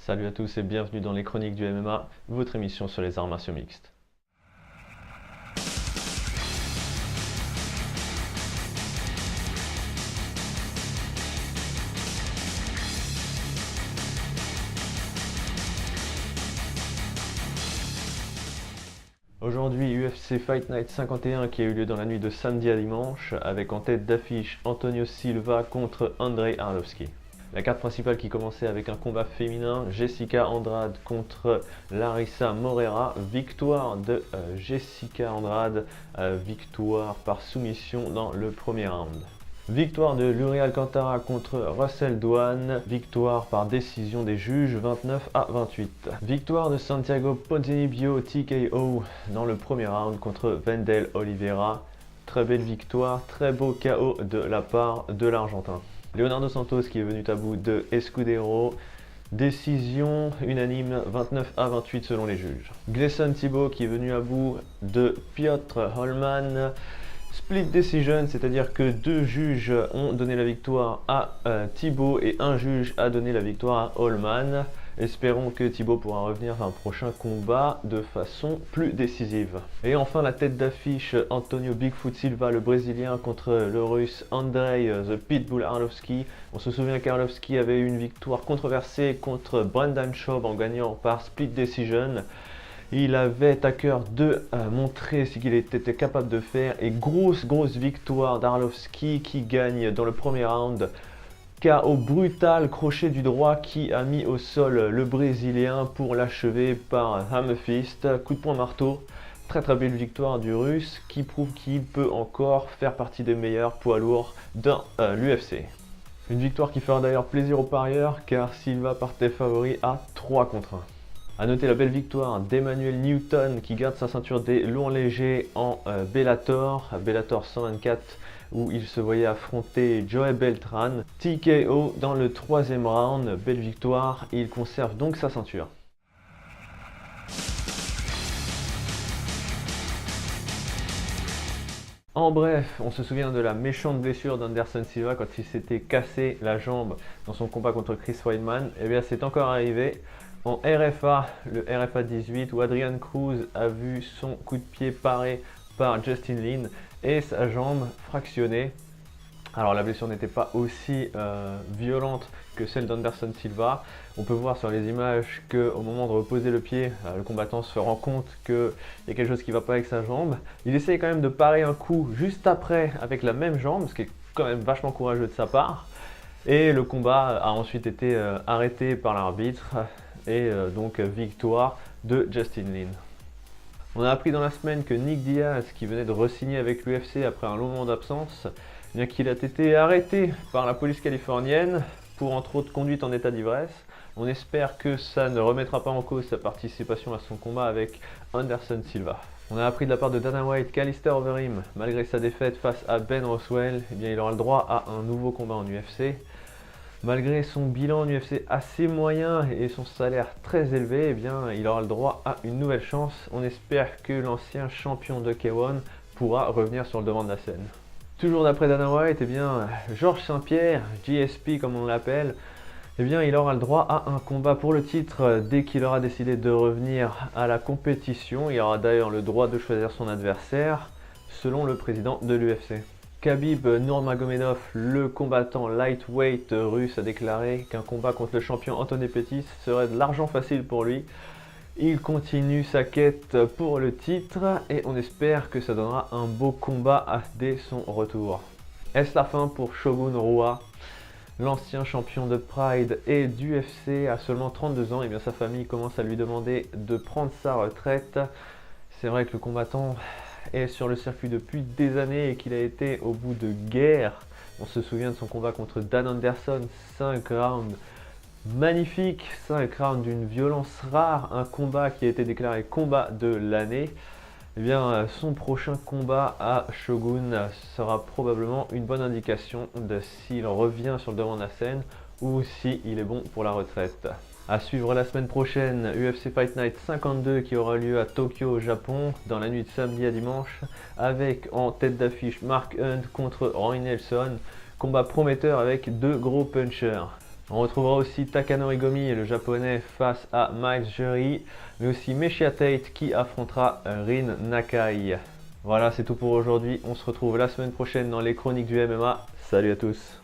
Salut à tous et bienvenue dans les Chroniques du MMA, votre émission sur les arts martiaux mixtes. Aujourd'hui, UFC Fight Night 51 qui a eu lieu dans la nuit de samedi à dimanche, avec en tête d'affiche Antonio Silva contre Andrei Arlovski. La carte principale qui commençait avec un combat féminin, Jessica Andrade contre Larissa Moreira, victoire de Jessica Andrade, victoire par soumission dans le premier round. Victoire de Luri Alcantara contre Russell Doane, victoire par décision des juges 29-28. Victoire de Santiago Ponzinibbio TKO dans le premier round contre Wendell Oliveira. Très belle victoire, très beau KO de la part de l'Argentin. Leonardo Santos qui est venu à bout de Escudero. Décision unanime 29-28 selon les juges. Gleison Tibau qui est venu à bout de Piotr Holman. Split decision, c'est-à-dire que deux juges ont donné la victoire à Tibau et un juge a donné la victoire à Holman. Espérons que Tibau pourra revenir à un prochain combat de façon plus décisive. Et enfin la tête d'affiche, Antonio Bigfoot Silva, le Brésilien, contre le Russe Andrei The Pitbull Arlovski. On se souvient qu'Arlovski avait eu une victoire controversée contre Brendan Schaub en gagnant par split decision. Il avait à cœur de montrer ce qu'il était capable de faire et grosse victoire d'Arlovski qui gagne dans le premier round. KO brutal, crochet du droit qui a mis au sol le Brésilien pour l'achever par hammer fist, coup de poing marteau. Très belle victoire du Russe qui prouve qu'il peut encore faire partie des meilleurs poids lourds de l'UFC. Une victoire qui fera d'ailleurs plaisir aux parieurs car Silva partait favori à 3-1. A noter la belle victoire d'Emmanuel Newton qui garde sa ceinture des lourds légers en Bellator 124 où il se voyait affronter Joey Beltran. TKO dans le troisième round, belle victoire, il conserve donc sa ceinture. En bref, on se souvient de la méchante blessure d'Anderson Silva quand il s'était cassé la jambe dans son combat contre Chris Weidman. Et bien c'est encore arrivé en RFA, le RFA 18 où Adrian Cruz a vu son coup de pied paré par Justin Lin et sa jambe fractionnée. Alors la blessure n'était pas aussi violente que celle d'Anderson Silva. On peut voir sur les images qu'au moment de reposer le pied, le combattant se rend compte qu'il y a quelque chose qui ne va pas avec sa jambe. Il essaye quand même de parer un coup juste après avec la même jambe, ce qui est quand même vachement courageux de sa part. Et le combat a ensuite été arrêté par l'arbitre et donc victoire de Justin Lin. On a appris dans la semaine que Nick Diaz, qui venait de re-signer avec l'UFC après un long moment d'absence, bien qu'il a été arrêté par la police californienne pour entre autres conduite en état d'ivresse. On espère que ça ne remettra pas en cause sa participation à son combat avec Anderson Silva. On a appris de la part de Dana White qu'Alistair Overeem, malgré sa défaite face à Ben Roswell, eh bien, il aura le droit à un nouveau combat en UFC. Malgré son bilan en UFC assez moyen et son salaire très élevé, eh bien, il aura le droit à une nouvelle chance. On espère que l'ancien champion de K1 pourra revenir sur le devant de la scène. Toujours d'après Dana White, eh bien, Georges Saint-Pierre, GSP comme on l'appelle, eh bien, il aura le droit à un combat pour le titre dès qu'il aura décidé de revenir à la compétition. Il aura d'ailleurs le droit de choisir son adversaire selon le président de l'UFC. Khabib Nurmagomedov, le combattant lightweight russe, a déclaré qu'un combat contre le champion Anthony Pettis serait de l'argent facile pour lui. Il continue sa quête pour le titre et on espère que ça donnera un beau combat dès son retour. Est-ce la fin pour Shogun Rua? L'ancien champion de Pride et d'UFC à seulement 32 ans, et bien sa famille commence à lui demander de prendre sa retraite. C'est vrai que le combattant est sur le circuit depuis des années et qu'il a été au bout de guerre. On se souvient de son combat contre Dan Anderson, 5 rounds magnifiques, 5 rounds d'une violence rare, un combat qui a été déclaré combat de l'année. Eh bien, son prochain combat à Shogun sera probablement une bonne indication de s'il revient sur le devant de la scène ou s'il est bon pour la retraite. À suivre la semaine prochaine, UFC Fight Night 52 qui aura lieu à Tokyo au Japon dans la nuit de samedi à dimanche avec en tête d'affiche Mark Hunt contre Roy Nelson. Combat prometteur avec deux gros punchers. On retrouvera aussi Takanori Gomi, le japonais, face à Miles Jury, mais aussi Meshia Tate qui affrontera Rin Nakai. Voilà, c'est tout pour aujourd'hui. On se retrouve la semaine prochaine dans les chroniques du MMA. Salut à tous!